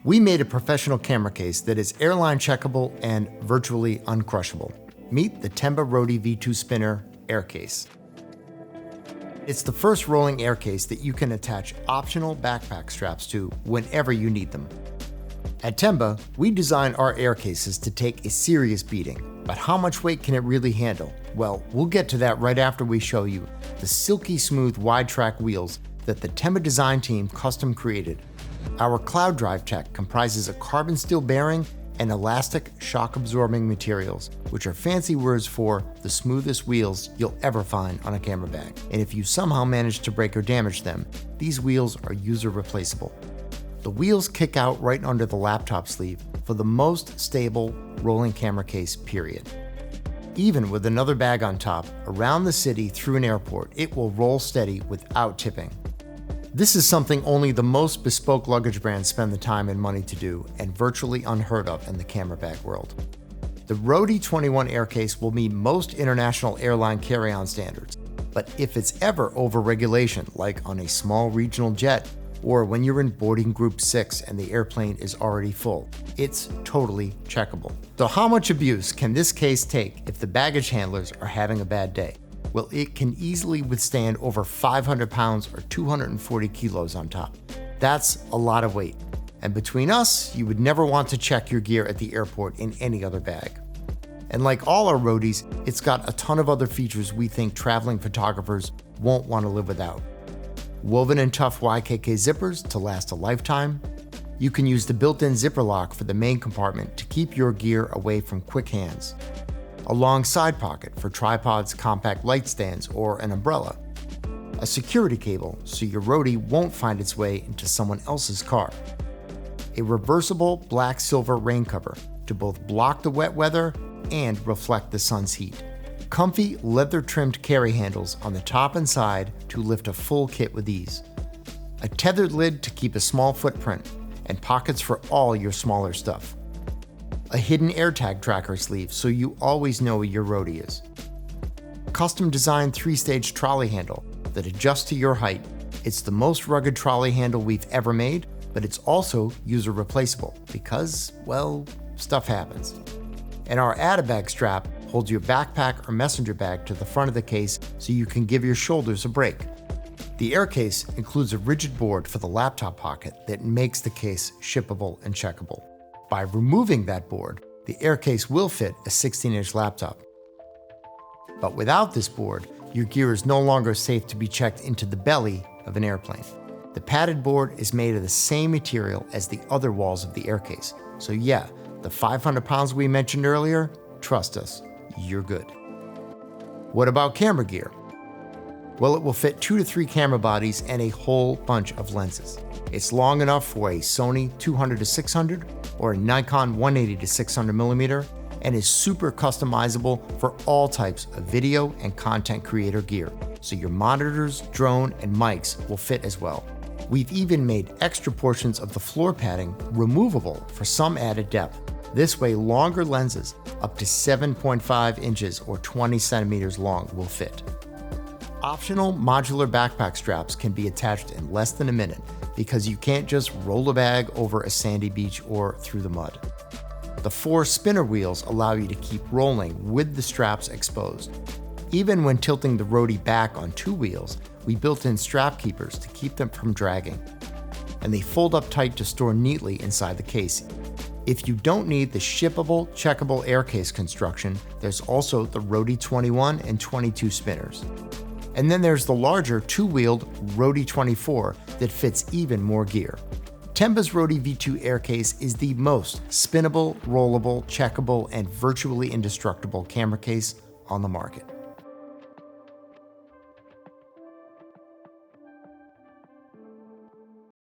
We made a professional camera case that is airline-checkable and virtually uncrushable. Meet the Tenba Roadie V2 Spinner Air Case. It's the first rolling air case that you can attach optional backpack straps to whenever you need them. At Tenba, we design our air cases to take a serious beating, but how much weight can it really handle? Well, we'll get to that right after we show you the silky smooth WideTrak wheels that the Tenba design team custom created. Our cloud drive tech comprises a carbon steel bearing and elastic shock-absorbing materials, which are fancy words for the smoothest wheels you'll ever find on a camera bag. And if you somehow manage to break or damage them, these wheels are user-replaceable. The wheels kick out right under the laptop sleeve for the most stable rolling camera case, period. Even with another bag on top, around the city through an airport, it will roll steady without tipping. This is something only the most bespoke luggage brands spend the time and money to do, and virtually unheard of in the camera bag world. The Roadie 21 air case will meet most international airline carry-on standards, but if it's ever over regulation, like on a small regional jet, or when you're in boarding group 6 and the airplane is already full, it's totally checkable. So how much abuse can this case take if the baggage handlers are having a bad day? Well, it can easily withstand over 500 pounds or 240 kilos on top. That's a lot of weight. And between us, you would never want to check your gear at the airport in any other bag. And like all our Roadies, it's got a ton of other features we think traveling photographers won't want to live without. Woven and tough YKK zippers to last a lifetime. You can use the built-in zipper lock for the main compartment to keep your gear away from quick hands. A long side pocket for tripods, compact light stands, or an umbrella. A security cable so your Roadie won't find its way into someone else's car. A reversible black-silver rain cover to both block the wet weather and reflect the sun's heat. Comfy leather-trimmed carry handles on the top and side to lift a full kit with ease. A tethered lid to keep a small footprint, and pockets for all your smaller stuff. A hidden AirTag tracker sleeve so you always know where your Roadie is. Custom designed 3-stage trolley handle that adjusts to your height. It's the most rugged trolley handle we've ever made, but it's also user replaceable because, well, stuff happens. And our add-a-bag strap holds your backpack or messenger bag to the front of the case so you can give your shoulders a break. The air case includes a rigid board for the laptop pocket that makes the case shippable and checkable. By removing that board, the air case will fit a 16-inch laptop. But without this board, your gear is no longer safe to be checked into the belly of an airplane. The padded board is made of the same material as the other walls of the air case. So yeah, the 500 pounds we mentioned earlier, trust us, you're good. What about camera gear? Well, it will fit 2 to 3 camera bodies and a whole bunch of lenses. It's long enough for a Sony 200 to 600 or a Nikon 180 to 600 millimeter and is super customizable for all types of video and content creator gear. So your monitors, drone, and mics will fit as well. We've even made extra portions of the floor padding removable for some added depth. This way, longer lenses up to 7.5 inches or 20 centimeters long will fit. Optional modular backpack straps can be attached in less than a minute because you can't just roll a bag over a sandy beach or through the mud. The 4 spinner wheels allow you to keep rolling with the straps exposed. Even when tilting the Roadie back on 2 wheels, we built in strap keepers to keep them from dragging. And they fold up tight to store neatly inside the case. If you don't need the shippable, checkable air case construction, there's also the Roadie 21 and 22 spinners. And then there's the larger 2-wheeled Roadie 24 that fits even more gear. Tenba's Roadie V2 air case is the most spinnable, rollable, checkable, and virtually indestructible camera case on the market.